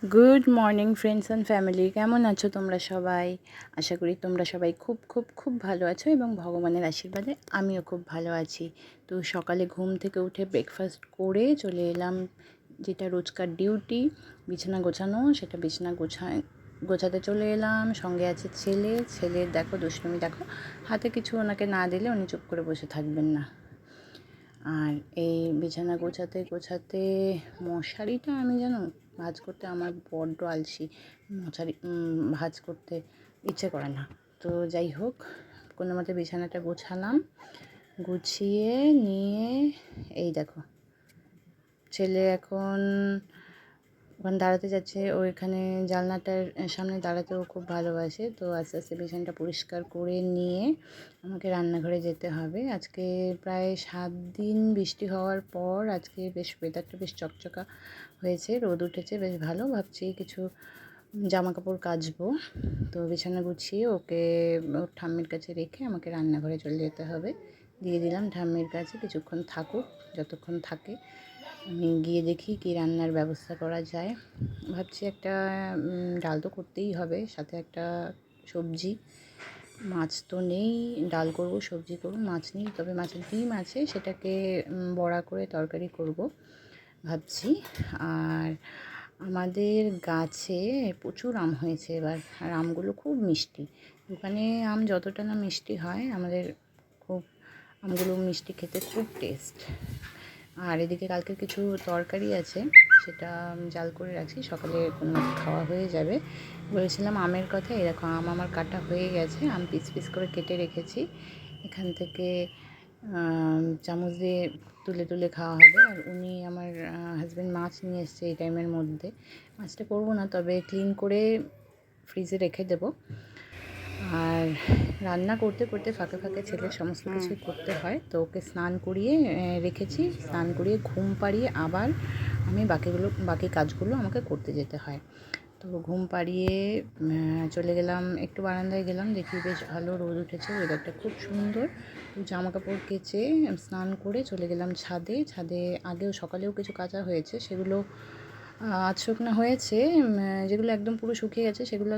Good morning friends and family, কেমন আছো তোমরা সবাই? আশা করি তোমরা সবাই খুব খুব খুব ভালো আছো এবং ভগবানের আশীর্বাদে আমিও খুব ভালো আছি। তো সকালে ঘুম থেকে উঠে ব্রেকফাস্ট করে চলে এলাম, যেটা রোজকার ডিউটি বিছানা গোছানো, সেটা বিছানা গোছাতে চলে এলাম। সঙ্গে আছে ছেলের দেখো দুষ্টুমি, দেখো হাতে কিছু ওনাকে না দিলে উনি চুপ করে বসে থাকবেন না। আর এই বিছানা গোছাতে গোছাতে মশারিটা আমি জানো ভাঁজ করতে আমার বড্ড আলসি, মশারি ভাঁজ করতে ইচ্ছে করে না। তো যাই হোক, কোনো মতে বিছানাটা গোছালাম, গুছিয়ে নিয়ে এই দেখো ছেলে এখন ওখানে দাঁড়াতে যাচ্ছে, ও এখানে জানলাটার সামনে দাঁড়াতেও খুব ভালোবাসে। তো আস্তে আস্তে বিছানাটা পরিষ্কার করে নিয়ে আমাকে রান্নাঘরে যেতে হবে। আজকে প্রায় 7 দিন বৃষ্টি হওয়ার পর আজকে বেশ ওয়েদারটা বেশ চকচকা হয়েছে, রোদ উঠেছে বেশ ভালো। ভাবছি কিছু জামা কাপড় কাচবো। তো বিছানা গুছিয়ে ওকে ওর ঠাম্মির কাছে রেখে আমাকে রান্নাঘরে চলে যেতে হবে। দিয়ে দিলাম ঠাম্মির কাছে, কিছুক্ষণ থাকুক, যতক্ষণ থাকে আমি গিয়ে দেখি কি রান্নার ব্যবস্থা করা যায়। ভাবছি একটা ডাল তো করতেই হবে, সাথে একটা সবজি। মাছ তো নেই, ডাল করব, সবজি করব, মাছ নেই, তবে মাছের ডিম আছে, সেটাকে বড়া করে তরকারি করব ভাবছি। আর আমাদের গাছে প্রচুর আম হয়েছে এবার, আর আমগুলো খুব মিষ্টি। দোকানে আম যতটা না মিষ্টি হয়, আমাদের খুব আমগুলো মিষ্টি, খেতে খুব টেস্ট। আর এদিকে কালকের কিছু তরকারি আছে, সেটা জাল করে রাখছি, সকালে কোনো খাওয়া হয়ে যাবে। বলেছিলাম আমের কথা, এরকম আম আমার কাটা হয়ে গেছে, আম পিস পিস করে কেটে রেখেছি। এখান থেকে চামচ দিয়ে তুলে তুলে খাওয়া হবে। আর উনি আমার হাজব্যান্ড মাছ নিয়ে এসছে এই টাইমের মধ্যে। মাছটা করবো না, তবে ক্লিন করে ফ্রিজে রেখে দেবো। আর রান্না করতে করতে ফাঁকে ফাঁকে ছেলের সমস্ত কিছুই করতে হয়। তো ওকে স্নান করিয়ে রেখেছি, স্নান করিয়ে ঘুম পাড়িয়ে আবার আমি বাকি কাজগুলো আমাকে করতে যেতে হয়। তো ঘুম পাড়িয়ে চলে গেলাম, একটু বারান্দায় গেলাম, দেখি বেশ ভালো রোদ উঠেছে, ওয়েদারটা খুব সুন্দর। তো জামা কাপড় কেচে স্নান করে চলে গেলাম ছাদে। আগেও সকালেও কিছু কাচা হয়েছে, সেগুলো আধ শুকনো হয়েছে, যেগুলো একদম পুরো শুকিয়ে গেছে সেগুলো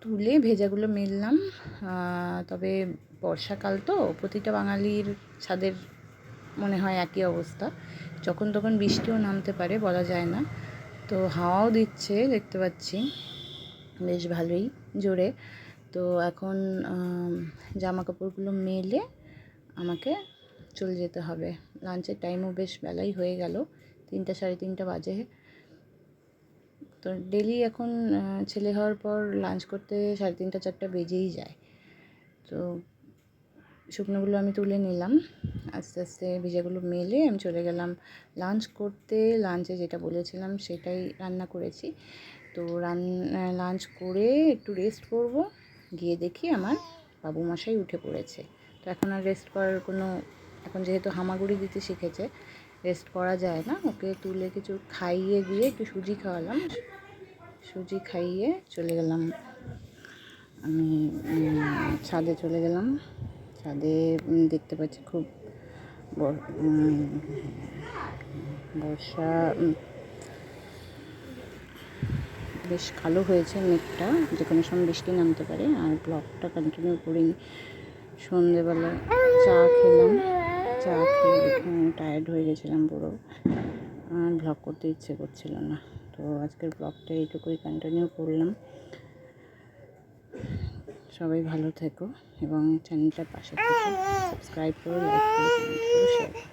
তুলে ভেজাগুলো মেললাম। তবে বর্ষাকাল তো, প্রতিটা বাঙালির ছাদের মনে হয় একই অবস্থা, যখন তখন বৃষ্টিও নামতে পারে, বলা যায় না। তো হাওয়াও দিচ্ছে দেখতে পাচ্ছি বেশ ভালোই জোরে। তো এখন জামা কাপড়গুলো মেলে আমাকে চলে যেতে হবে। লাঞ্চের টাইমও বেশ বেলাই হয়ে গেল, 3টা সাড়ে 3টা বাজে। তো ডেলি এখন ছেলে হওয়ার পর লাঞ্চ করতে 3:30 4টা বেজেই যায়। তো শুকনোগুলো আমি তুলে নিলাম, আস্তে আস্তে ভেজাগুলো মেলে আমি চলে গেলাম লাঞ্চ করতে। লাঞ্চে যেটা বলেছিলাম সেটাই রান্না করেছি। তো লাঞ্চ করে একটু রেস্ট করব, গিয়ে দেখি আমার বাবুমশাই উঠে পড়েছে। তো এখন আর রেস্ট করার কোনো, এখন যেহেতু হামাগুড়ি দিতে শিখেছে, রেস্ট করা যায় না। ওকে তুলে কিছু খাইয়ে দিয়ে একটু সুজি খাওয়ালাম, সুজি খাইয়ে চলে গেলাম আমি ছাদে চলে গেলাম। ছাদে দেখতে পাচ্ছি খুব বর্ষা বেশ কালো হয়েছে মেঘটা, যে কোনো সময় বৃষ্টি নামতে পারে। আর ব্লগটা কন্টিনিউ করিনি, সন্ধেবেলা চা খেলাম, চা খেয়ে টায়ার্ড হয়ে গেছিলাম পুরো, আর ব্লগ করতে ইচ্ছে করছিল না। তো আজকের ব্লগটা এইটুকুই কন্টিনিউ করলাম। সবাই ভালো থেকো এবং চ্যানেলটার পাশে থেকো, সাবস্ক্রাইব করো, লাইক করো, কমেন্ট করো, শেয়ার করো।